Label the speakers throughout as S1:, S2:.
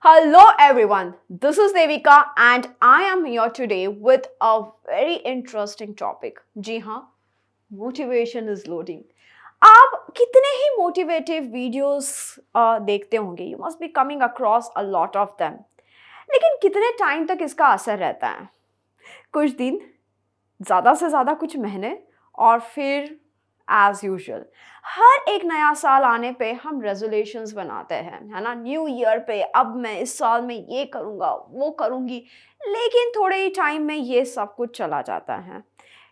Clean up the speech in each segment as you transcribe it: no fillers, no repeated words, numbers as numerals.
S1: Hello everyone, this is Devika and I am here today with a very interesting topic. जी हाँ, motivation is loading. आप कितने ही motivative videos देखते होंगे, you must be coming across a lot of them, लेकिन कितने time तक इसका असर रहता है? कुछ दिन, ज़्यादा से ज़्यादा कुछ महीने, और फिर एज यूजुअल हर एक नया साल आने पे हम रेजोल्यूशंस बनाते हैं, है ना? न्यू ईयर पे अब मैं इस साल में ये करूँगा, वो करूँगी, लेकिन थोड़े ही टाइम में ये सब कुछ चला जाता है।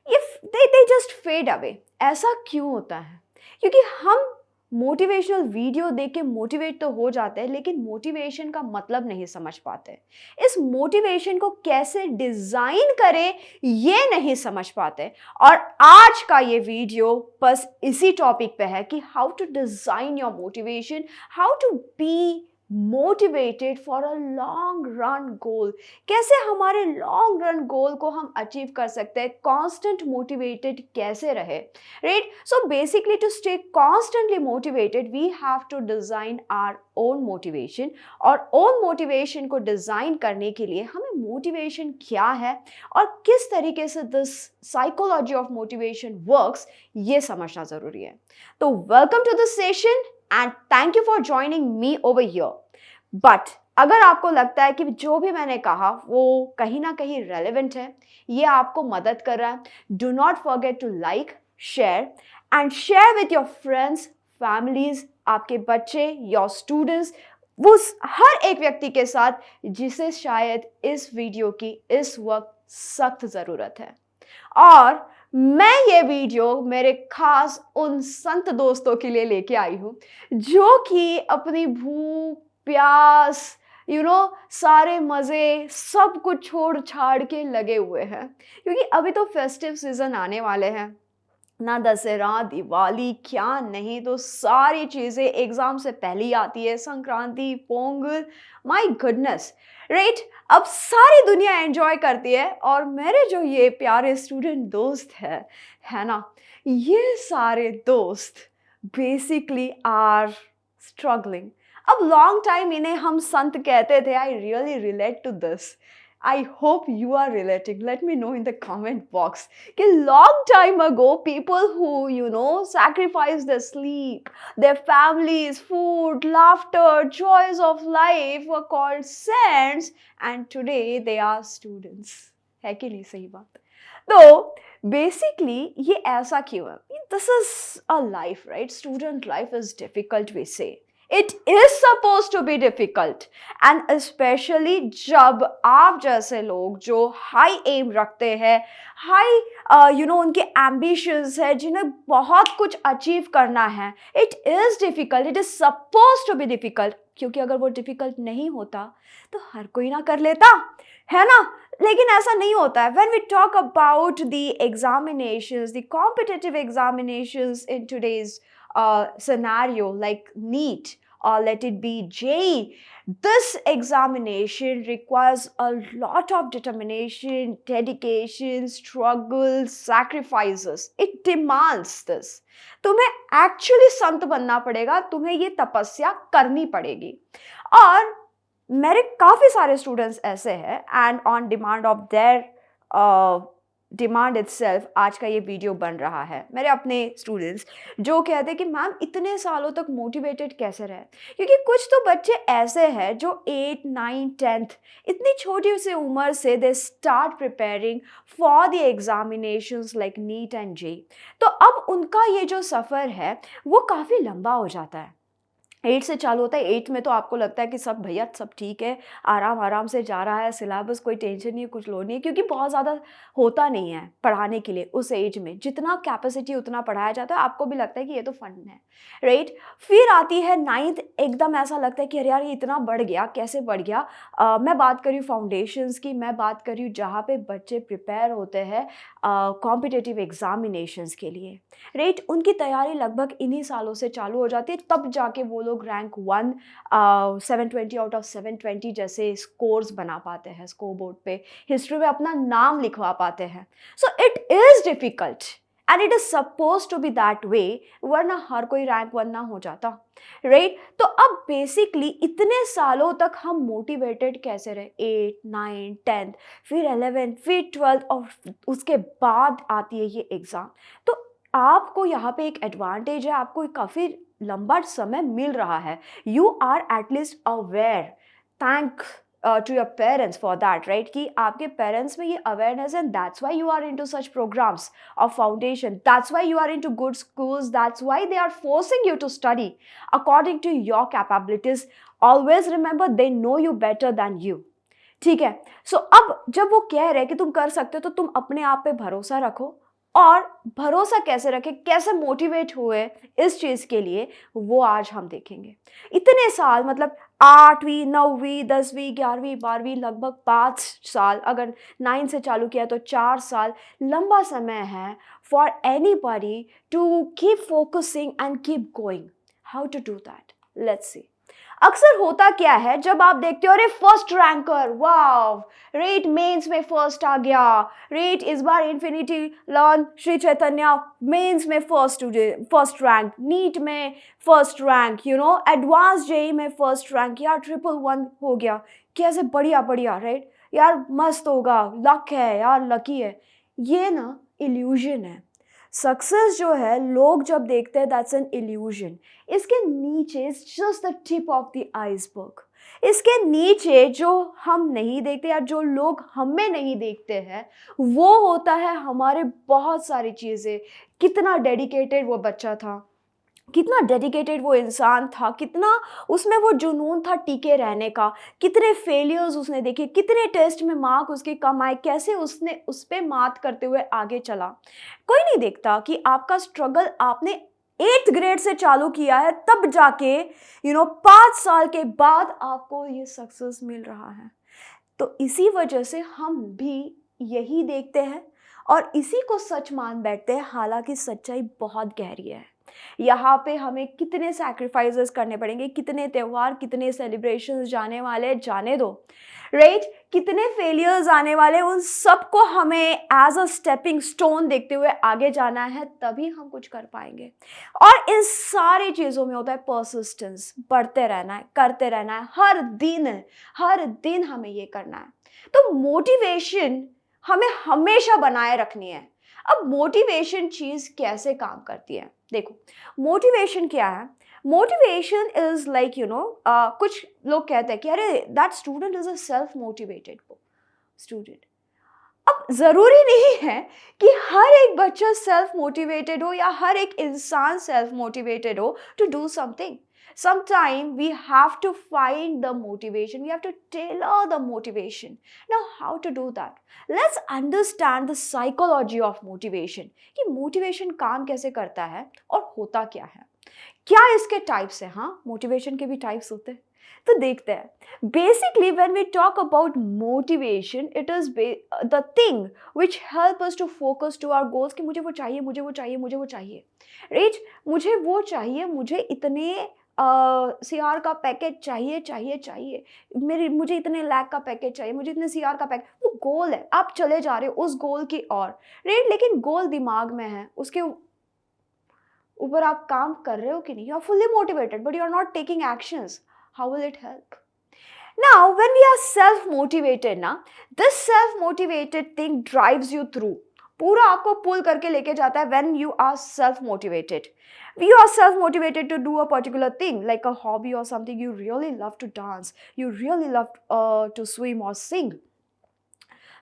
S1: ये दे जस्ट फेड अवे। ऐसा क्यों होता है? क्योंकि हम मोटिवेशनल वीडियो देख के मोटिवेट तो हो जाते हैं, लेकिन मोटिवेशन का मतलब नहीं समझ पाते। इस मोटिवेशन को कैसे डिज़ाइन करें ये नहीं समझ पाते। और आज का ये वीडियो बस इसी टॉपिक पे है कि how to design your motivation, how to be motivated for a long run goal. कैसे हमारे लॉन्ग रन गोल को हम अचीव कर सकते हैं, कॉन्स्टेंट मोटिवेटेड कैसे रहे, right? So basically to stay constantly motivated we have to design our own motivation. और ओन मोटिवेशन को डिज़ाइन करने के लिए हमें मोटिवेशन क्या है और किस तरीके से this psychology of motivation works, ये समझना ज़रूरी है। तो welcome to this session and thank you for joining me over here. But अगर आपको लगता है कि जो भी मैंने कहा वो कहीं ना कहीं रेलेवेंट है, ये आपको मदद कर रहा है, do not forget to like, share and share with your friends, families, आपके बच्चे, योर स्टूडेंट्स, वो हर एक व्यक्ति के साथ जिसे शायद इस वीडियो की इस वक्त सख्त ज़रूरत है। और मैं ये वीडियो मेरे खास उन संत दोस्तों के लिए लेके आई हूँ जो कि अपनी भूख, प्यास, सारे मज़े सब कुछ छोड़ छाड़ के लगे हुए हैं, क्योंकि अभी तो फेस्टिव सीज़न आने वाले हैं ना। दशहरा, दिवाली, क्या नहीं, तो सारी चीज़ें एग्ज़ाम से पहले ही आती है। Sankranti, Pongal, my goodness, right? अब सारी दुनिया एंजॉय करती है और मेरे जो ये प्यारे स्टूडेंट दोस्त है ना, ये सारे दोस्त बेसिकली आर स्ट्रगलिंग। अब लॉन्ग टाइम इन्हें हम संत कहते थे। I really relate to this. I hope you are relating. Let me know in the comment box. कि long time ago, people who, sacrificed their sleep, their families, food, laughter, joys of life were called saints, and today they are students. है कि नहीं सही बात? तो basically ये ऐसा क्यों है? This is a life, right? Student life is difficult, we say. It is supposed to be difficult, and especially जब आप जैसे लोग जो हाई एम रखते हैं, हाई उनके एम्बिशंस है, जिन्हें बहुत कुछ अचीव करना है, it is difficult, it is suppose to be difficult. क्योंकि अगर वो डिफ़िकल्ट नहीं होता तो हर कोई ना कर लेता, है ना? लेकिन ऐसा नहीं होता है। When we talk about the examinations, the competitive examinations in today's scenario, like NEET, or let it be JEE, this examination requires a lot of determination, dedication, struggle, sacrifices. It demands this. तुम्हें actually संत बनना पड़ेगा, तुम्हें ये तपस्या करनी पड़ेगी। और मेरे काफ़ी सारे स्टूडेंट्स ऐसे हैं, and on demand of their demand itself आज का ये वीडियो बन रहा है। मेरे अपने स्टूडेंट्स जो कहते हैं कि मैम इतने सालों तक मोटिवेटेड कैसे रहे? क्योंकि कुछ तो बच्चे ऐसे हैं जो 8, 9, 10th इतनी छोटी सी उम्र से they start preparing for the examinations like neat and JEE. तो अब उनका ये जो सफ़र है वो काफ़ी लंबा हो जाता है। 8 से चालू होता है। 8 में तो आपको लगता है कि सब भैया सब ठीक है, आराम आराम से जा रहा है, सिलेबस कोई टेंशन नहीं है, कुछ लोड नहीं है, क्योंकि बहुत ज़्यादा होता नहीं है पढ़ाने के लिए उस एज में। जितना कैपेसिटी उतना पढ़ाया जाता है, आपको भी लगता है कि ये तो फन है, राइट? फिर आती है 9th, एकदम ऐसा लगता है कि अरे यार ये इतना बढ़ गया, कैसे बढ़ गया? मैं बात कर रही हूँ फाउंडेशंस की, मैं बात कर रही हूँ जहाँ पे बच्चे प्रिपेयर होते हैं कॉम्पिटिटिव एग्जामिनेशंस के लिए, राइट? उनकी तैयारी लगभग इन्हीं सालों से चालू हो जाती है, तब जाके वो लोग रैंक 1 720 आउट ऑफ 720 जैसे स्कोर्स बना पाते हैं, स्कोर बोर्ड पे हिस्ट्री में अपना नाम लिखवा पाते हैं। So it is difficult, and it is suppose to be that way, वरना हर कोई रैंक वन ना हो जाता, राइट? तो अब बेसिकली इतने सालों तक हम मोटिवेटेड कैसे रहे, 8, 9, 10, फिर 11, फिर 12, और उसके बाद आती है ये एग्ज़ाम। तो आपको यहाँ पे एक एडवांटेज है, आपको काफ़ी लंबा समय मिल रहा है, you are at least aware, thank to your parents for that, right? कि आपके पेरेंट्स में ये अवेयरनेस है, that's why you are in to such programs of foundation, that's why you are in to good schools, that's why they are forcing you to study according to your capabilities. Always remember, they know you better than you, ठीक है? सो अब जब वो कह रहे हैं कि तुम कर सकते हो, तो तुम अपने आप पे भरोसा रखो, और भरोसा कैसे रखें, कैसे मोटिवेट हुए इस चीज़ के लिए, वो आज हम देखेंगे। इतने साल, मतलब 8वीं 9वीं 10वीं 11वीं 12वीं, लगभग 5 साल, अगर 9 से चालू किया तो 4 साल, लंबा समय है for anybody to keep focusing and keep going. How to do that, let's see. अक्सर होता क्या है, जब आप देखते हो अरे फर्स्ट रैंकर, वाव, रेट मेंस में फर्स्ट आ गया, रेट इस बार Infinity learn Shri Chaitanya mains में फर्स्ट रैंक, नीट में first rank, you know, advance JEE में फर्स्ट रैंक, यार 111 हो गया, कैसे बढ़िया बढ़िया, राइट? यार मस्त होगा, लक है यार, लकी है। ये ना इल्यूजन है। सक्सेस जो है, लोग जब देखते हैं, दैट्स एन इल्यूजन। इसके नीचे just the tip of the iceberg. इसके नीचे जो हम नहीं देखते, या जो लोग हमें नहीं देखते हैं, वो होता है हमारे बहुत सारी चीज़ें। कितना डेडिकेटेड वो बच्चा था, कितना डेडिकेटेड वो इंसान था, कितना उसमें वो जुनून था टिके रहने का, कितने फेलियर्स उसने देखे, कितने टेस्ट में मार्क उसके कम आए, कैसे उसने उस पर मात करते हुए आगे चला। कोई नहीं देखता कि आपका स्ट्रगल आपने 8th ग्रेड से चालू किया है, तब जाके 5 साल के बाद आपको ये सक्सेस मिल रहा है। तो इसी वजह से हम भी यही देखते हैं और इसी को सच मान बैठते हैं, हालांकि सच्चाई बहुत गहरी है। यहाँ पे हमें कितने सैक्रिफाइसेस करने पड़ेंगे, कितने त्यौहार, कितने सेलिब्रेशंस जाने वाले, जाने दो, राइट? कितने फेलियर्स आने वाले, उन सबको हमें एज अ स्टेपिंग स्टोन देखते हुए आगे जाना है, तभी हम कुछ कर पाएंगे। और इन सारी चीज़ों में होता है परसिस्टेंस, बढ़ते रहना है, करते रहना है, हर दिन हमें ये करना है। तो मोटिवेशन हमें हमेशा बनाए रखनी है। अब मोटिवेशन चीज़ कैसे काम करती है, देखो, मोटिवेशन क्या है? मोटिवेशन इज लाइक कुछ लोग कहते हैं कि अरे that student is a self motivated student. अब ज़रूरी नहीं है कि हर एक बच्चा सेल्फ मोटिवेटेड हो या हर एक इंसान सेल्फ मोटिवेटेड हो to do something. Sometimes we have to find the motivation, we have to tailor the motivation. Now how to do that? Let's understand the psychology of motivation, कि motivation काम कैसे करता है और होता क्या है, क्या इसके टाइप्स हैं। हाँ, मोटिवेशन के भी टाइप्स होते हैं, तो देखते हैं। Basically when we talk about motivation, it is the thing which help us to focus to our goals, कि मुझे वो चाहिए, मुझे वो चाहिए, मुझे वो चाहिए, राइट? मुझे वो चाहिए, मुझे इतने सीआर का पैकेज चाहिए चाहिए चाहिए, मुझे इतने लाख का पैकेज चाहिए, मुझे इतने सीआर का पैकेज, वो गोल है, आप चले जा रहे हो उस गोल की ओर, राइट? लेकिन गोल दिमाग में है, उसके ऊपर आप काम कर रहे हो कि नहीं? You are fully motivated but you are not taking actions, how will it help? Now when we are self motivated ना, this self motivated thing drives you through, पूरा आपको पुल करके लेके जाता है। when you are self motivated, you are self motivated to do a particular thing like a hobby or something you really love to dance, you really love to swim or sing.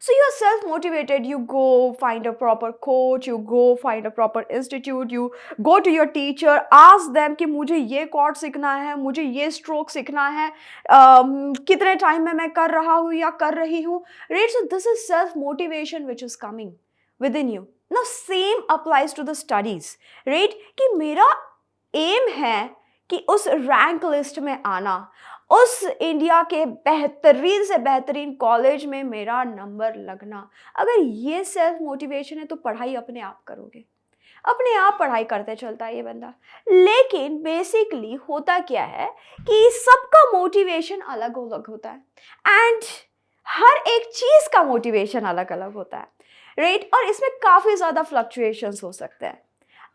S1: So you are self-motivated, you go find a proper coach, you go find a proper institute, you go to your teacher, ask them कि मुझे ये chord सीखना है, मुझे ये stroke सीखना है, कितने टाइम में मैं कर रहा हूँ या कर रही हूँ, right? So this is self-motivation which is coming within you. Now same applies to the studies, right? कि मेरा aim है कि उस रैंक लिस्ट में आना, उस इंडिया के बेहतरीन से बेहतरीन कॉलेज में मेरा नंबर लगना। अगर ये सेल्फ मोटिवेशन है तो पढ़ाई अपने आप करोगे, अपने आप पढ़ाई करते चलता है ये बंदा। लेकिन बेसिकली होता क्या है कि सबका मोटिवेशन अलग अलग होता है, एंड हर एक चीज़ का मोटिवेशन अलग अलग होता है। राइट, और इसमें काफ़ी ज़्यादा फ्लक्चुएशंस हो सकते हैं।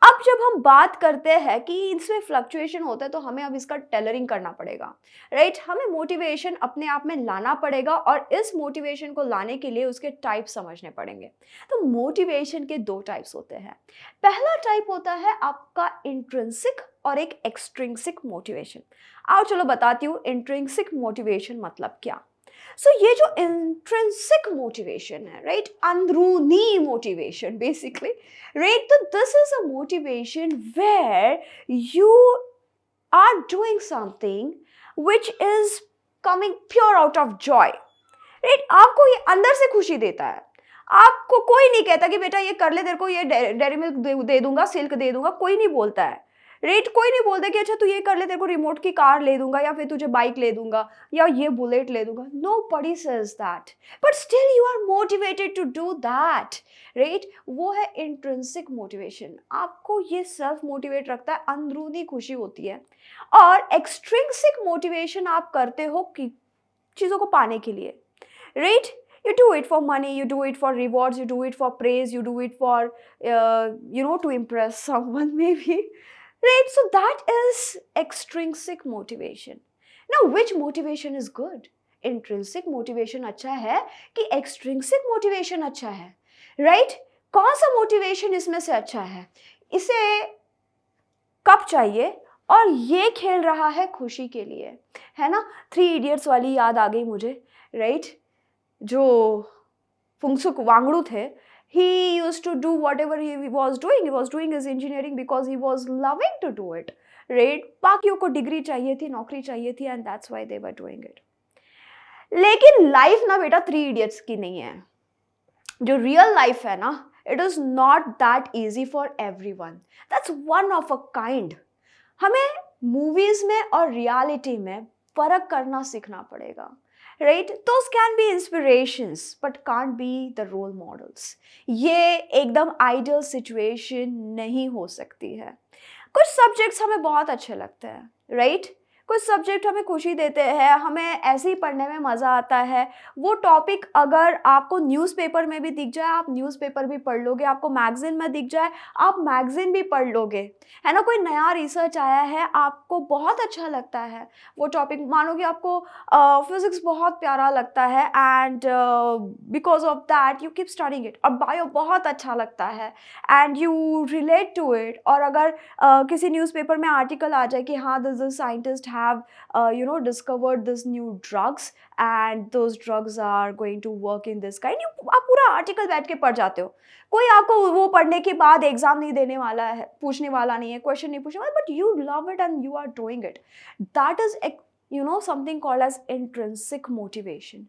S1: अब जब हम बात करते हैं कि इसमें फ्लक्चुएशन होता है तो हमें अब इसका टेलरिंग करना पड़ेगा, राइट। हमें मोटिवेशन अपने आप में लाना पड़ेगा और इस मोटिवेशन को लाने के लिए उसके टाइप समझने पड़ेंगे। तो मोटिवेशन के दो टाइप्स होते हैं। पहला टाइप होता है आपका इंट्रिंसिक और एक एक्सट्रिंसिक मोटिवेशन। आओ चलो बताती हूँ इंट्रिंसिक मोटिवेशन मतलब क्या। सो ये जो इंट्रिंसिक मोटिवेशन है, राइट, अंदरूनी मोटिवेशन बेसिकली, राइट, तो this is a motivation where you are doing something which is coming pure out of joy, right. आपको ये अंदर से खुशी देता है। आपको कोई नहीं कहता कि बेटा ये कर ले, तेरे को ये डेयरी मिल्क दे दूंगा, सिल्क दे दूंगा, कोई नहीं बोलता है, रेट। कोई नहीं बोलता कि अच्छा तू ये कर ले, तेरे को रिमोट की कार ले दूंगा या फिर तुझे बाइक ले दूंगा या ये बुलेट ले दूंगा। Nobody says that, but still you are motivated to do that, right. वो है इंट्रिंसिक मोटिवेशन, आपको ये सेल्फ मोटिवेट रखता है, अंदरूनी खुशी होती है। और एक्सट्रिंसिक मोटिवेशन आप करते हो कि चीज़ों को पाने के लिए, right. You do it for money, you do it for rewards, you do it for praise, you do it for to impress someone maybe, right? So that is extrinsic motivation. Now which motivation is good? Intrinsic motivation अच्छा है कि extrinsic motivation अच्छा है, right? कौन सा motivation इसमें से अच्छा है? इसे कब चाहिए? और ये खेल रहा है खुशी के लिए, है ना। 3 Idiots वाली याद आ गई मुझे, right? जो फुंगसुक वांगड़ू थे, he used to do whatever he was doing his engineering because he was loving to do it, right? बाकियों को डिग्री चाहिए थी, नौकरी चाहिए थी, and that's why they were doing it. लेकिन लाइफ ना बेटा 3 Idiots की नहीं है। जो रियल लाइफ है ना, it is not that easy for everyone. That's one of a kind. हमें मूवीज में और रियलिटी में फर्क करना सीखना पड़ेगा, right. Those can be inspirations but can't be the role models. ये एकदम आइडियल सिचुएशन नहीं हो सकती है। कुछ सब्जेक्ट्स हमें बहुत अच्छे लगते हैं, राइट। कुछ सब्जेक्ट हमें खुशी देते हैं, हमें ऐसे ही पढ़ने में मज़ा आता है। वो टॉपिक अगर आपको न्यूज़पेपर में भी दिख जाए, आप न्यूज़पेपर भी पढ़ लोगे, आपको मैगज़ीन में दिख जाए, आप मैगज़ीन भी पढ़ लोगे, है ना। कोई नया रिसर्च आया है, आपको बहुत अच्छा लगता है वो टॉपिक, मानो कि आपको फिज़िक्स बहुत प्यारा लगता है and because of that you keep studying it. और बायो बहुत अच्छा लगता है and you relate to it. और अगर किसी न्यूज़पेपर में आर्टिकल आ जाए कि हाँ this scientist have discovered this new drugs and those drugs are going to work in this kind, आप पूरा आर्टिकल बैठ के पढ़ जाते हो। कोई आपको वो पढ़ने के बाद एग्जाम नहीं देने वाला है, पूछने वाला नहीं है, क्वेश्चन नहीं पूछने वाला, but you love it and you are doing it. That is something called as intrinsic motivation.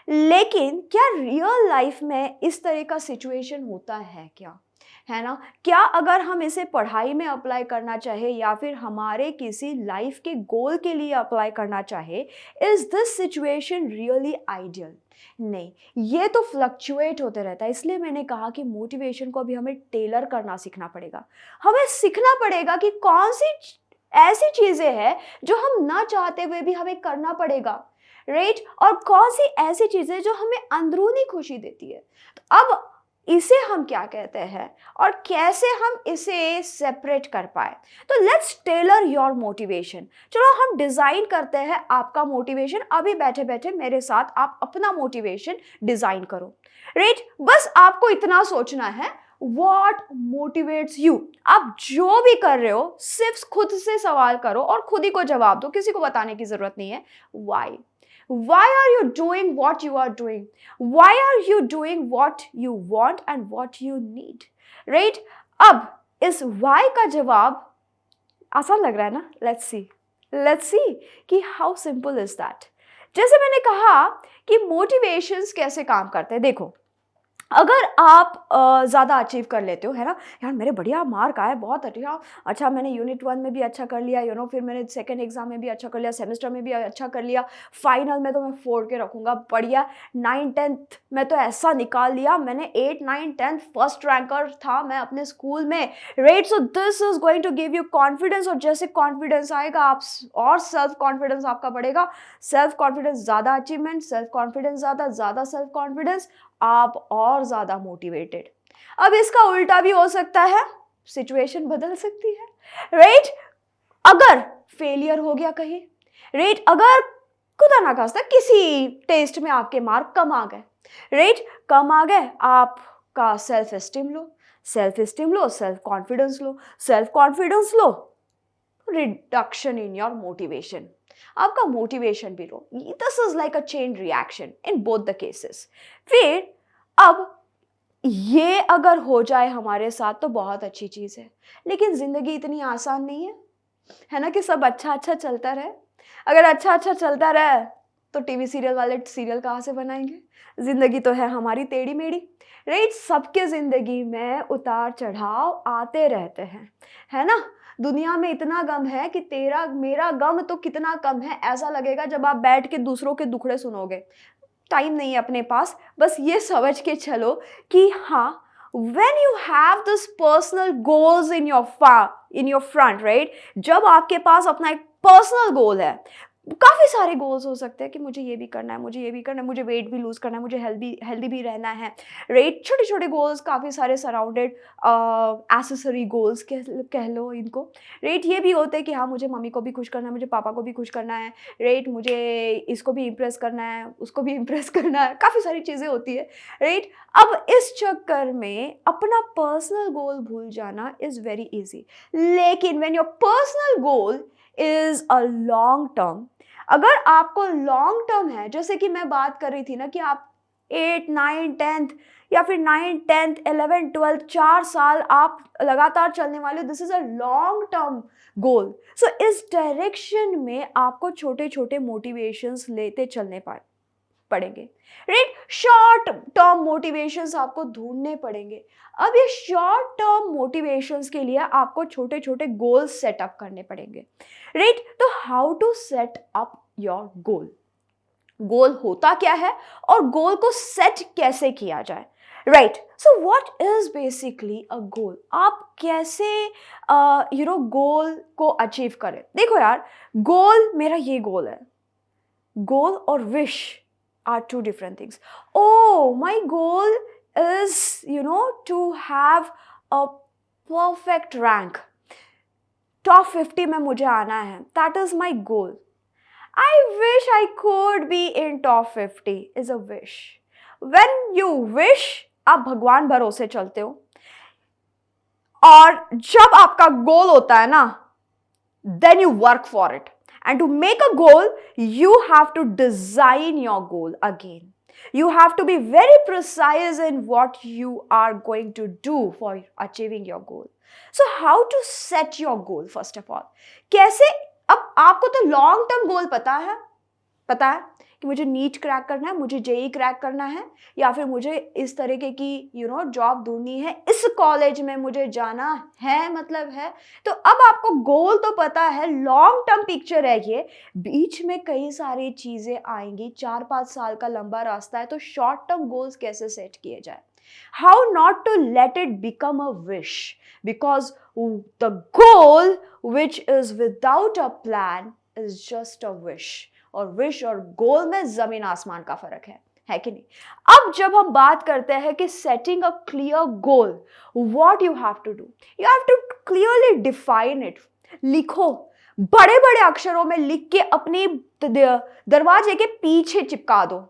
S1: लेकिन क्या रियल लाइफ में इस तरह का सिचुएशन होता है क्या, है ना। क्या अगर हम इसे पढ़ाई में अप्लाई करना चाहे या फिर हमारे किसी लाइफ के गोल के लिए अप्लाई करना चाहे, is this situation really ideal? नहीं, ये तो फ्लक्चुएट होते रहता है। इसलिए मैंने कहा कि मोटिवेशन को अभी हमें टेलर करना सीखना पड़ेगा। हमें सीखना पड़ेगा कि कौन सी ऐसी चीज़ें हैं जो हम ना चाहते हुए भी हमें करना पड़ेगा, राइट। और कौन सी ऐसी चीज़ें जो हमें अंदरूनी खुशी देती है। तो अब इसे हम क्या कहते हैं और कैसे हम इसे सेपरेट कर पाए। तो लेट्स टेलर योर मोटिवेशन। चलो हम डिज़ाइन करते हैं आपका मोटिवेशन। अभी बैठे बैठे मेरे साथ आप अपना मोटिवेशन डिज़ाइन करो, राइट। बस आपको इतना सोचना है, What motivates you? आप जो भी कर रहे हो सिर्फ खुद से सवाल करो और खुद ही को जवाब दो, किसी को बताने की जरूरत नहीं है। Why? Why are you doing what you are doing? Why are you doing what you want and what you need? Right? अब इस why का जवाब आसान लग रहा है ना? Let's see कि how simple is that? जैसे मैंने कहा कि मोटिवेशंस कैसे काम करते हैं। देखो, अगर आप ज़्यादा अचीव कर लेते हो, है ना, यार मेरे बढ़िया मार्क आए, बहुत अच्छा मैंने यूनिट 1 में भी अच्छा कर लिया, फिर मैंने सेकंड एग्जाम में भी अच्छा कर लिया, सेमेस्टर में भी अच्छा कर लिया, फाइनल में तो मैं फोड़ के रखूँगा, बढ़िया। 9th-10th में तो ऐसा निकाल लिया मैंने, 8th 9th 10th first ranker था मैं अपने स्कूल में, right. So this is going to give you confidence. और जैसे कॉन्फिडेंस आएगा आप और सेल्फ कॉन्फिडेंस आपका बढ़ेगा। सेल्फ कॉन्फिडेंस ज़्यादा अचीवमेंट, सेल्फ कॉन्फिडेंस ज़्यादा सेल्फ कॉन्फिडेंस, आप और ज़्यादा मोटिवेटेड। अब इसका उल्टा भी हो सकता है, सिचुएशन बदल सकती है, राइट? अगर फेलियर हो गया कहीं, राइट, अगर खुदा ना खास्ता किसी टेस्ट में आपके मार्क कम आ गए, राइट, कम आ गए, आपका self esteem low, self esteem low, self confidence low, self confidence low, reduction in your motivation, आपका मोटिवेशन भी low. This is like a chain reaction in both the cases. फिर अब ये अगर हो जाए हमारे साथ तो बहुत अच्छी चीज़ है, लेकिन ज़िंदगी इतनी आसान नहीं है ना, कि सब अच्छा अच्छा चलता रहे। अगर अच्छा अच्छा चलता रहे तो टीवी सीरियल वाले सीरियल कहाँ से बनाएंगे? ज़िंदगी तो है हमारी टेढ़ी मेढ़ी, राइट? सबके ज़िंदगी में उतार चढ़ाव आते रहते हैं, है ना? दुनिया में इतना गम है कि तेरा मेरा गम तो कितना कम है, ऐसा लगेगा जब आप बैठ के दूसरों के दुखड़े सुनोगे। टाइम नहीं है अपने पास, बस ये समझ के चलो कि हाँ, when you have this personal goals in your front, right? जब आपके पास अपना एक पर्सनल गोल है, काफ़ी सारे गोल्स हो सकते हैं कि मुझे ये भी करना है, मुझे ये भी करना है, मुझे वेट भी लूज़ करना है, मुझे हेल्दी भी रहना है, राइट? छोटे छोटे गोल्स, काफ़ी सारे सराउंडेड एसेसरी गोल्स कह लो इनको, राइट? ये भी होते हैं कि हाँ, मुझे मम्मी को भी खुश करना है, मुझे पापा को भी खुश करना है, राइट? मुझे इसको भी इम्प्रेस करना है, उसको भी इम्प्रेस करना है, काफ़ी सारी चीज़ें होती है, राइट? अब इस चक्कर में अपना पर्सनल गोल भूल जाना इज़ वेरी ईजी। लेकिन when your personal goal is a long term, अगर आपको लॉन्ग टर्म है, जैसे कि मैं बात कर रही थी ना कि आप 8, 9, 10th या फिर 9, 10th, 11, 12 4 साल आप लगातार चलने वाले, this is a long term goal. So इस डायरेक्शन में आपको छोटे छोटे मोटिवेशंस लेते चलने पड़ेंगे, राइट? शॉर्ट टर्म मोटिवेशंस आपको ढूंढने पड़ेंगे। अब ये शॉर्ट टर्म मोटिवेशंस के लिए आपको छोटे छोटे गोल्स सेटअप करने पड़ेंगे, राइट? तो how to set up your goal, goal होता क्या है और गोल को सेट कैसे किया जाए, right? So what is basically a goal? आप कैसे गोल को अचीव करें? देखो यार, गोल, मेरा ये गोल है, गोल और wish are two different things. Oh, my goal is, to have a perfect rank. Top 50 में मुझे आना है. That is my goal. I wish I could be in top 50 is a wish. When you wish, आप भगवान भरोसे चलते हो, और जब आपका गोल होता है ना, then you work for it. And to make a goal, you have to design your goal again. You have to be very precise in what you are going to do for achieving your goal. So how to set your goal first of all? कैसे? अब आपको तो long term गोल पता है कि मुझे NEET crack करना है, मुझे जेई क्रैक करना है, या फिर मुझे इस तरीके की जॉब ढूंढनी है, इस कॉलेज में मुझे जाना है, मतलब है। तो अब आपको गोल तो पता है, लॉन्ग टर्म पिक्चर है ये, बीच में कई सारी चीज़ें आएंगी, 4-5 साल का लंबा रास्ता है, तो शॉर्ट टर्म गोल्स कैसे सेट किए जाए? How not to let it become a wish, because the goal which is without a plan is just a wish. और विश और गोल में जमीन आसमान का फर्क है कि नहीं? अब जब हम बात करते हैं कि setting a clear goal, what you have to do, you have to clearly define it. लिखो, बड़े बड़े अक्षरों में लिख के अपने दरवाजे के पीछे चिपका दो,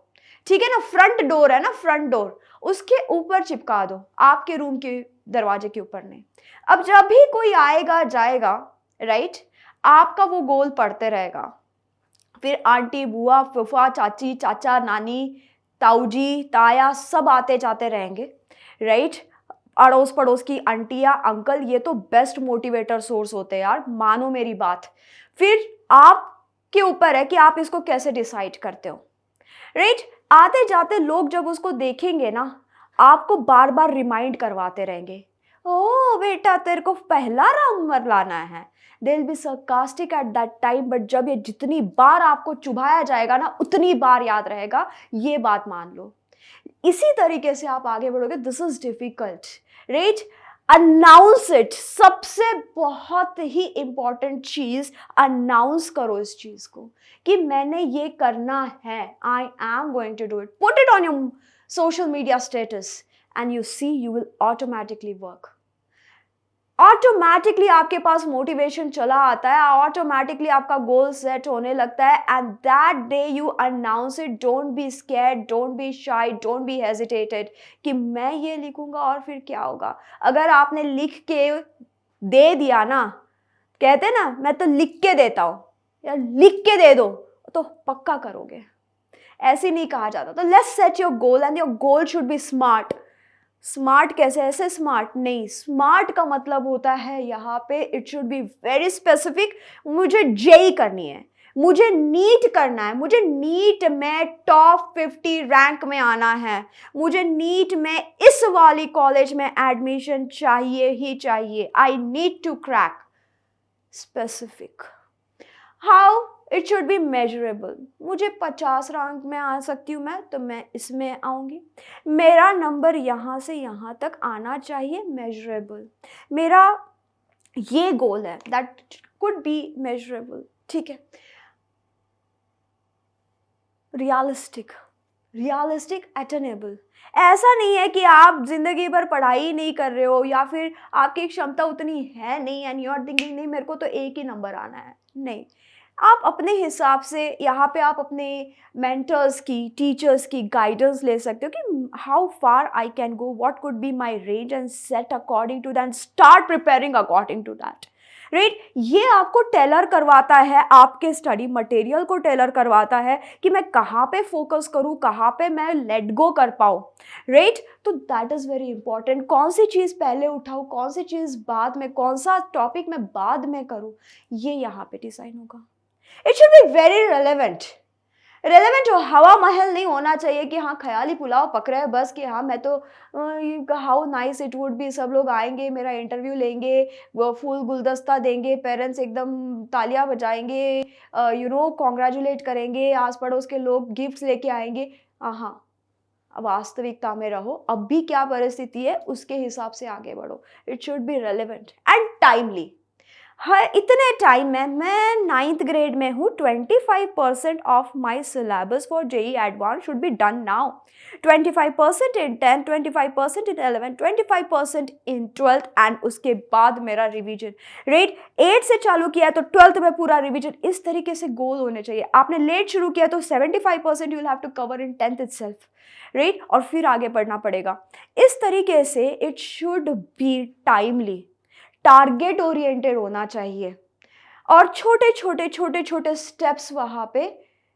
S1: ठीक है ना? फ्रंट डोर है ना, फ्रंट डोर, उसके ऊपर चिपका दो, आपके रूम के दरवाजे के ऊपर नहीं। अब जब भी कोई आएगा जाएगा, राइट, आपका वो गोल पढ़ते रहेगा, फिर आंटी, बुआ, फूफा, चाची, चाचा, नानी, ताऊजी, ताया सब आते जाते रहेंगे, राइट? अड़ोस पड़ोस की आंटियां, अंकल, ये तो बेस्ट मोटिवेटर सोर्स होते हैं यार, मानो मेरी बात। फिर आपके ऊपर है कि आप इसको कैसे डिसाइड करते हो, राइट? आते जाते लोग जब उसको देखेंगे ना, आपको बार बार रिमाइंड करवाते रहेंगे, ओ बेटा तेरे को पहला नंबर लाना है। They'll be sarcastic at that time, but जब ये जितनी बार आपको चुभाया जाएगा ना, उतनी बार याद रहेगा, ये बात मान लो। इसी तरीके से आप आगे बढ़ोगे। This is difficult, right? Announce it. सबसे बहुत ही इंपॉर्टेंट चीज, अनाउंस करो इस चीज को कि मैंने ये करना है, I am going to do it. Put it on your social media status and you see you will automatically work. Automatically आपके पास मोटिवेशन चला आता है, ऑटोमेटिकली आपका गोल सेट होने लगता है, and that day you announce it. Don't be scared, don't be शाई, डोंट बी हेजिटेटेड कि मैं ये लिखूंगा और फिर क्या होगा. अगर आपने लिख के दे दिया ना, कहते ना मैं तो लिख के देता हूँ, या लिख के दे दो तो पक्का करोगे. ऐसे नहीं कहा जाता. तो let's set your goal and your goal should be smart. Smart कैसे? ऐसे स्मार्ट नहीं. स्मार्ट का मतलब होता है यहाँ पे it should be very specific. मुझे जेई करनी है, मुझे नीट करना है, मुझे नीट में टॉप 50 रैंक में आना है, मुझे नीट में इस वाली कॉलेज में एडमिशन चाहिए ही चाहिए. I need to crack. Specific. How? It should be measurable. मुझे 50 रैंक में आ सकती हूँ मैं, तो मैं इसमें आऊँगी. मेरा नंबर यहाँ से यहाँ तक आना चाहिए. मेजरेबल. मेरा ये गोल है, दैट कुड बी मेजरेबल. ठीक है. रियलिस्टिक. Realistic, attainable. ऐसा नहीं है कि आप जिंदगी भर पढ़ाई ही नहीं कर रहे हो, या फिर आपकी क्षमता उतनी है नहीं एंड यू आर थिंकिंग नहीं मेरे को तो एक ही नंबर आना है. नहीं, आप अपने हिसाब से यहाँ पे आप अपने मेंटर्स की, टीचर्स की गाइडेंस ले सकते हो कि how far I can go, what could be my range, and set according to that, start preparing according to that. Right. ये आपको टेलर करवाता है, आपके स्टडी मटेरियल को टेलर करवाता है कि मैं कहाँ पे फोकस करूँ, कहाँ पे मैं लेट गो कर पाऊँ. राइट. तो दैट इज़ वेरी इंपॉर्टेंट. कौन सी चीज़ पहले उठाऊँ, कौन सी चीज़ बाद में, कौन सा टॉपिक मैं बाद में करूँ, ये यहाँ पे डिसाइड होगा. It should be very relevant. Relevant हो. हवा महल नहीं होना चाहिए कि हाँ ख्याली पुलाव पक रहे हैं बस, कि हाँ मैं तो how nice it would be, सब लोग आएंगे, मेरा इंटरव्यू लेंगे, वो फूल गुलदस्ता देंगे, पेरेंट्स एकदम तालियां बजाएंगे, कॉन्ग्रेचुलेट करेंगे, आस पड़ोस के लोग गिफ्ट्स लेके आएंगे. हाँ, वास्तविकता में रहो. अब भी क्या परिस्थिति है उसके हिसाब से आगे बढ़ो. It should B relevant and timely. हाँ, इतने टाइम में, मैं 9th ग्रेड में हूँ, 25% of my syllabus for JEE advance should be done now. 25% in 10, 25% in 11, 25% in 12th, and उसके बाद मेरा रिवीजन. राइट. 8 से चालू किया तो 12th में पूरा रिवीजन. इस तरीके से गोल होने चाहिए. आपने लेट शुरू किया तो 75% you will have to cover in 10th itself. Right. और फिर आगे बढ़ना पड़ेगा. इस तरीके से it should be timely, target oriented होना चाहिए, और छोटे छोटे छोटे छोटे स्टेप्स वहाँ पे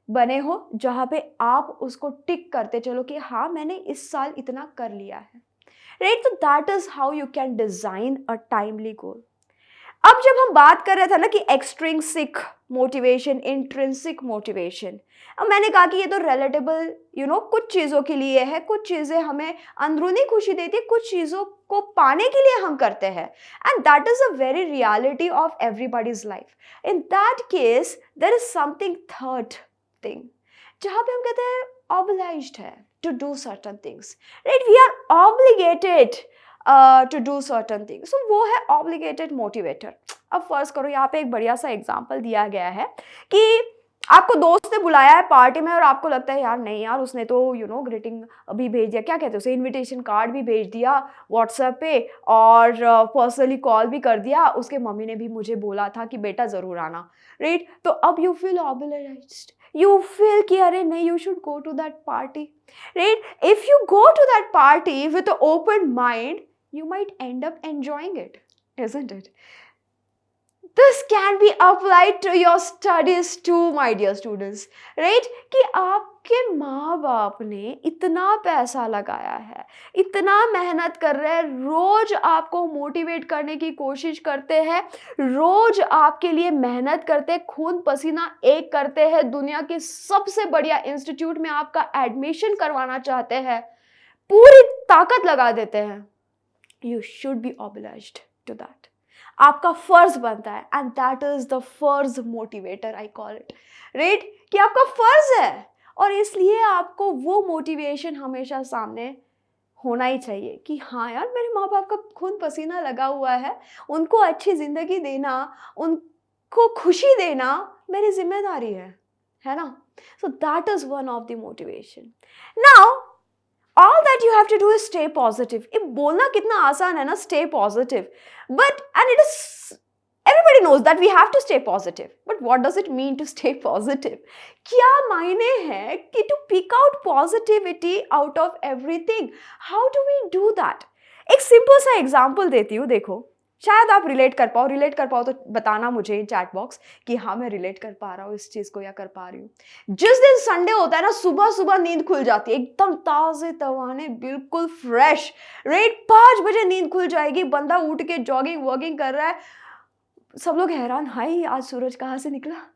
S1: बने हो जहाँ पे आप उसको टिक करते चलो कि हाँ मैंने इस साल इतना कर लिया है. राइट. तो that is how you can design a timely goal. अब जब हम बात कर रहे थे ना कि एक्सट्रिंसिक मोटिवेशन, इंट्रिंसिक मोटिवेशन, अब मैंने कहा कि ये तो रिलेटेबल कुछ चीज़ों के लिए है, कुछ चीज़ें हमें अंदरूनी खुशी देती है, कुछ चीज़ों को पाने के लिए हम करते हैं, and that is a very reality of everybody's life. In that case there is something third thing, जहाँ पे हम कहते हैं ऑब्लाइज्ड है to do certain things. Right. We are obligated to do certain things. So वो है obligated motivator. अब first करो, यहाँ पे एक बढ़िया सा एग्जांपल दिया गया है कि आपको दोस्त ने बुलाया है पार्टी में, और आपको लगता है यार नहीं यार उसने तो ग्रीटिंग भी भेज दिया, क्या कहते हैं उसे, इनविटेशन कार्ड भी भेज दिया व्हाट्सएप पे, और पर्सनली कॉल भी कर दिया, उसके मम्मी ने भी मुझे बोला था कि बेटा ज़रूर आना. राइट. तो अब you feel obligated, you feel कि अरे नहीं, you should go to that party. Right. If you go to that party with open mind, you might end up enjoying it, isn't it? This can be applied to your studies too, my dear students. Right? कि आपके माँ बाप ने इतना पैसा लगाया है, इतना मेहनत कर रहे हैं, रोज आपको मोटिवेट करने की कोशिश करते हैं, रोज आपके लिए मेहनत करते हैं, खून पसीना एक करते हैं, दुनिया के सबसे बढ़िया इंस्टीट्यूट में आपका एडमिशन करवाना चाहते हैं, पूरी ताकत लगा देते हैं. You should be obliged to that. आपका फर्ज बनता है, and that is the फर्ज motivator I call it. Right? कि आपका फर्ज है, और इसलिए आपको वो मोटिवेशन हमेशा सामने होना ही चाहिए कि हाँ यार मेरे माँ बाप का खून पसीना लगा हुआ है, उनको अच्छी जिंदगी देना, उनको खुशी देना मेरी जिम्मेदारी है ना. So that is one of the motivation. Now all that you have to do is stay positive. ये बोलना कितना आसान है ना, stay positive. But and it is everybody knows that we have to stay positive. But what does it mean to stay positive? क्या मायने हैं कि to pick out positivity out of everything? How do we do that? एक simple सा example देती हूँ, देखो शायद आप रिलेट कर पाओ तो बताना मुझे चैट बॉक्स कि हाँ मैं रिलेट कर पा रहा हूँ इस चीज़ को या कर पा रही हूँ। जिस दिन संडे होता है ना, सुबह सुबह नींद खुल जाती है, एकदम ताज़े तवाने, बिल्कुल फ्रेश, राइट। 5 बजे नींद खुल जाएगी, बंदा उठ के जॉगिंग वॉगिंग कर रहा है, सब लोग हैरान, हाय आज सूरज कहाँ से निकला।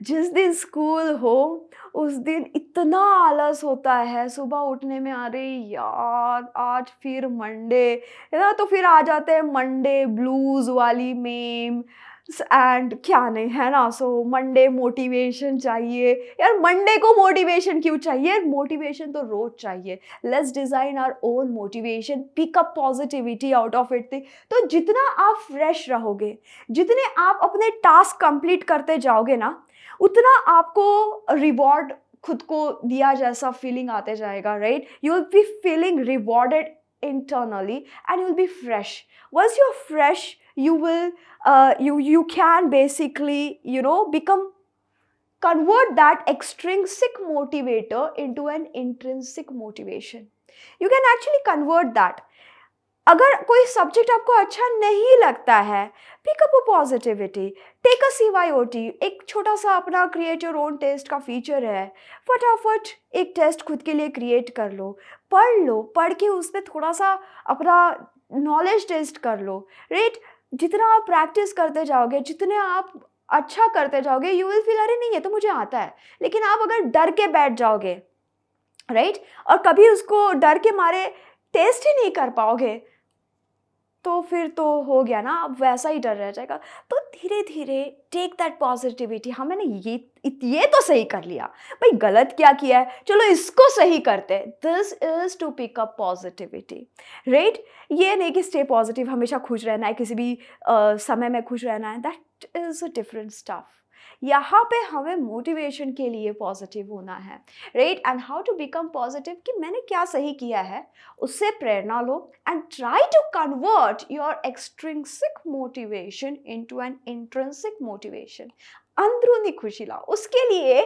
S1: जिस दिन स्कूल हो उस दिन इतना आलस होता है सुबह उठने में, अरे यार आज फिर मंडे है ना, तो फिर आ जाते हैं मंडे ब्लूज वाली मेम एंड क्या नहीं है ना। सो मंडे मोटिवेशन चाहिए यार, मंडे को मोटिवेशन क्यों चाहिए, मोटिवेशन तो रोज चाहिए। Let's design our own motivation, pick up positivity out of it. तो जितना आप फ्रेश रहोगे, जितने आप अपने टास्क कंप्लीट करते जाओगे ना, उतना आपको रिवॉर्ड खुद को दिया जैसा फीलिंग आते जाएगा, right. You will be feeling rewarded internally and you will be fresh. Once you're fresh, you will you can basically convert that extrinsic motivator into an intrinsic motivation. You can actually convert that. अगर कोई subject आपको अच्छा नहीं लगता है, pick up a positivity, take a CYOT, एक छोटा सा अपना क्रिएट योर ओन टेस्ट का फीचर है, फटाफट एक टेस्ट खुद के लिए क्रिएट कर लो, पढ़ के उसमें थोड़ा सा अपना नॉलेज टेस्ट कर लो, राइट। जितना आप प्रैक्टिस करते जाओगे, जितने आप अच्छा करते जाओगे, यू विल फील अरे नहीं ये तो मुझे आता है। लेकिन आप अगर डर के बैठ जाओगे, राइट, और कभी उसको डर के मारे टेस्ट ही नहीं कर पाओगे, तो फिर तो हो गया ना, अब वैसा ही डर रह जाएगा। तो धीरे धीरे टेक दैट पॉजिटिविटी, हाँ मैंने ये तो सही कर लिया, भाई गलत क्या किया है, चलो इसको सही करते। This is to pick up positivity, right. ये नहीं कि स्टे पॉजिटिव, हमेशा खुश रहना है, किसी भी समय में खुश रहना है, that is a different stuff. यहाँ पे हमें मोटिवेशन के लिए पॉजिटिव होना है, right. And how to become positive, कि मैंने क्या सही किया है उससे प्रेरणा लो and try to convert your extrinsic motivation into an intrinsic motivation. अंदरूनी खुशी लाओ। उसके लिए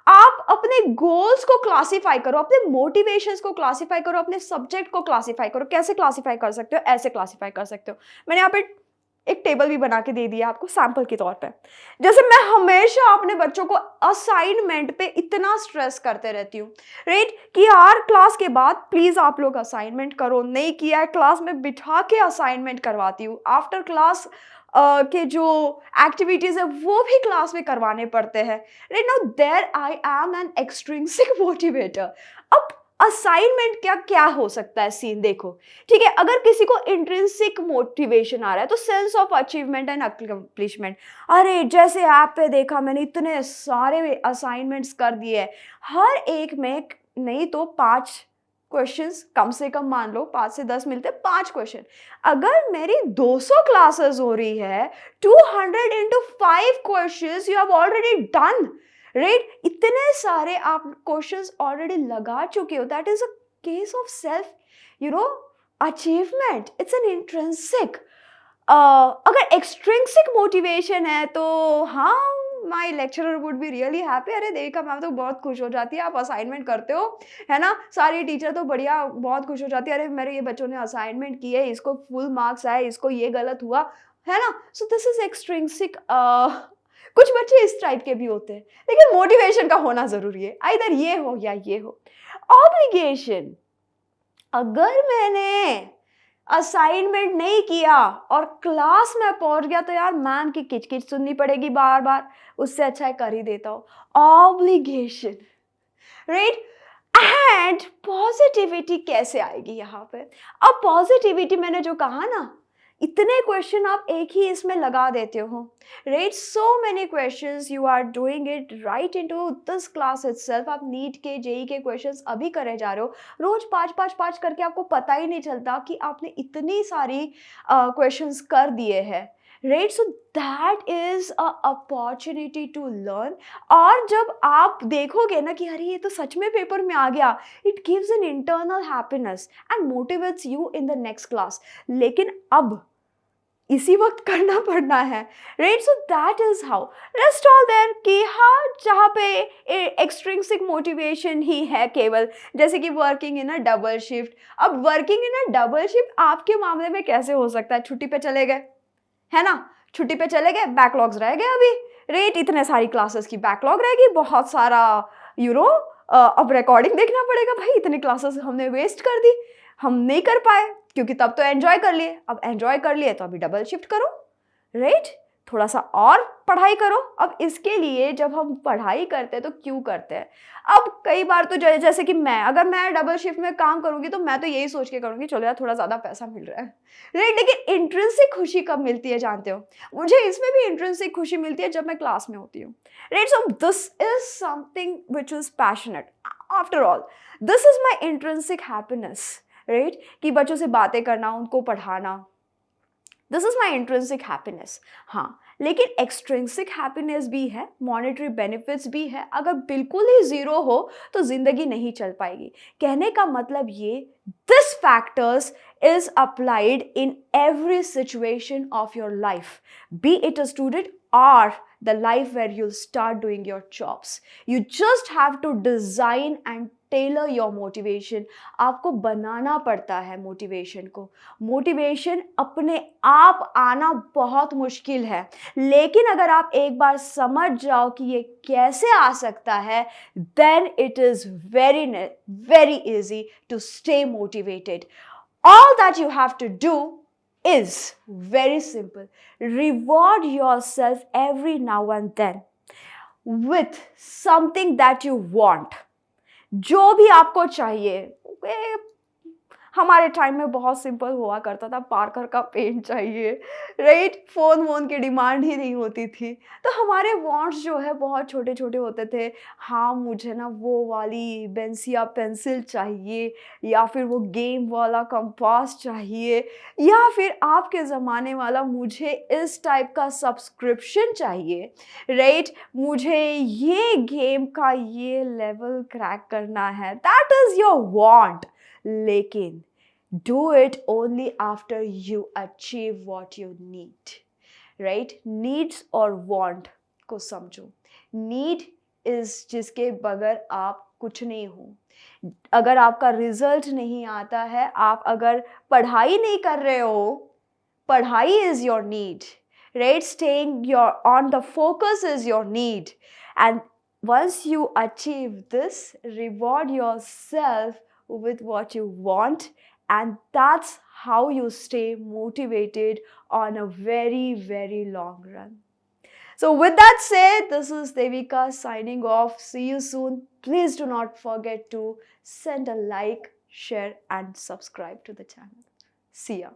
S1: आप अपने गोल्स को क्लासीफाई करो, अपने मोटिवेशंस को क्लासीफाई करो, अपने सब्जेक्ट को क्लासीफाई करो। कैसे क्लासीफाई कर सकते हो, ऐसे क्लासीफाई कर सकते हो। मैंने यहाँ पे एक टेबल भी बना के दे दिया आपको सैंपल के तौर पे। जैसे मैं हमेशा अपने बच्चों को असाइनमेंट पे इतना स्ट्रेस करते रहती हूँ, राइट, कि यार क्लास के बाद प्लीज आप लोग असाइनमेंट करो, नहीं किया है क्लास में बिठा के असाइनमेंट करवाती हूँ। आफ्टर क्लास के जो एक्टिविटीज है वो भी क्लास में करवाने पड़ते हैं, right. Now there I am an extrinsic motivator. अब असाइनमेंट क्या हो सकता है सीन, देखो ठीक है। अगर किसी को इंट्रिंसिक मोटिवेशन आ रहा है तो sense of achievement and accomplishment, अरे जैसे ऐप पे देखा मैंने इतने सारे असाइनमेंट्स कर दिए, हर एक में नहीं तो 5 क्वेश्चंस कम से कम, मान लो 5 से 10 मिलते, 5 क्वेश्चन। अगर मेरी 200 क्लासेस हो रही है, 200 into 5 questions you have already done, right. इतने सारे आप क्वेश्चंस ऑलरेडी लगा चुके हो। That is a case of self achievement. It's an intrinsic. अगर एक्सट्रिंसिक मोटिवेशन है तो हाँ, my lecturer would be really happy, अरे देखा मैम तो बहुत खुश हो जाती है, आप असाइनमेंट करते हो, है ना, सारी टीचर तो बढ़िया बहुत खुश हो जाती है, अरे मेरे ये बच्चों ने असाइनमेंट किए, इसको फुल मार्क्स आए, इसको ये गलत हुआ, है ना। सो दिस इज एक्सट्रिंसिक। कुछ बच्चे इस टाइप के भी होते हैं, लेकिन मोटिवेशन का होना जरूरी है, आइदर ये हो या ये हो। ऑब्लिगेशन, अगर मैंने असाइनमेंट नहीं किया और क्लास में पहुंच गया तो यार मैम की किचकिच सुननी पड़ेगी बार बार, उससे अच्छा है कर ही देता हूँ। Obligation, right. एंड पॉजिटिविटी कैसे आएगी यहाँ पे? अब पॉजिटिविटी मैंने जो कहा ना, इतने क्वेश्चन आप एक ही इसमें लगा देते हो, right. So many questions you are doing it right into this class itself. आप नीट के जेई के क्वेश्चंस अभी करे जा रहे हो, रोज 5 करके, आपको पता ही नहीं चलता कि आपने इतनी सारी क्वेश्चंस कर दिए हैं, right? So that is a opportunity to learn. और जब आप देखोगे ना कि अरे ये तो सच में पेपर में आ गया, it gives an internal happiness and motivates you in the next class. लेकिन अब इसी वक्त करना पड़ना है, right? So that is how rest all there कि हाँ, जहाँ पे एक्सट्रिंसिक मोटिवेशन ही है केवल, जैसे कि working in a double shift. अब working in a double shift आपके मामले में कैसे हो सकता है? छुट्टी पे चले गए, है ना, छुट्टी पे चले गए, बैकलॉग्स रह गए अभी, राइट? इतने सारी क्लासेस की बैकलॉग रहेगी, बहुत सारा यू नो अब रिकॉर्डिंग देखना पड़ेगा। भाई इतनी क्लासेस हमने वेस्ट कर दी, हम नहीं कर पाए, क्योंकि तब तो एंजॉय कर लिए। अब एंजॉय कर लिए तो अभी डबल शिफ्ट करो, राइट? थोड़ा सा और पढ़ाई करो। अब इसके लिए जब हम पढ़ाई करते हैं तो क्यों करते हैं? अब कई बार तो जैसे कि मैं, अगर मैं डबल शिफ्ट में काम करूंगी तो मैं तो यही सोच के करूंगी चलो यार थोड़ा ज़्यादा पैसा मिल रहा है, राइट? लेकिन इंट्रिंसिक खुशी कब मिलती है जानते हो? मुझे इसमें भी इंट्रिंसिक खुशी मिलती है जब मैं क्लास में होती हूँ, right? So this is something which is passionate. After all this is my intrinsic happiness, right? कि बच्चों से बातें करना, उनको पढ़ाना, this is my intrinsic happiness. हाँ, लेकिन एक्सट्रिंसिक हैप्पीनेस भी है, मॉनेटरी बेनिफिट्स भी है। अगर बिल्कुल ही जीरो हो तो जिंदगी नहीं चल पाएगी। कहने का मतलब ये, this factors is applied in every situation of your life, be it a student or the life where you'll start doing your jobs. You just have to design and tailor your motivation. आपको बनाना पड़ता है motivation को। Motivation अपने आप आना बहुत मुश्किल है, लेकिन अगर आप एक बार समझ जाओ कि ये कैसे आ सकता है, then it is very easy to stay motivated. All that you have to do is very simple. Reward yourself every now and then with something that you want. जो भी आपको चाहिए। हमारे टाइम में बहुत सिंपल हुआ करता था, पार्कर का पेन चाहिए, राइट? फोन वोन की डिमांड ही नहीं होती थी, तो हमारे वांट्स जो है बहुत छोटे छोटे होते थे। हाँ, मुझे ना वो वाली बेंसिया पेंसिल चाहिए, या फिर वो गेम वाला कंपास चाहिए, या फिर आपके ज़माने वाला मुझे इस टाइप का सब्सक्रिप्शन चाहिए, राइट? मुझे ये गेम का ये लेवल क्रैक करना है, दैट इज़ योर वांट। लेकिन do it only after you achieve what you need, right? Needs और want को समझो। need is जिसके बगैर आप कुछ नहीं हो। अगर आपका रिजल्ट नहीं आता है, आप अगर पढ़ाई नहीं कर रहे हो, पढ़ाई is your need, right? Staying your on the focus is your need, and once you achieve this, reward yourself with what you want, and that's how you stay motivated on a very long run. So with that said, this is Devika signing off. See you soon. Please do not forget to send a like, share and subscribe to the channel. See ya.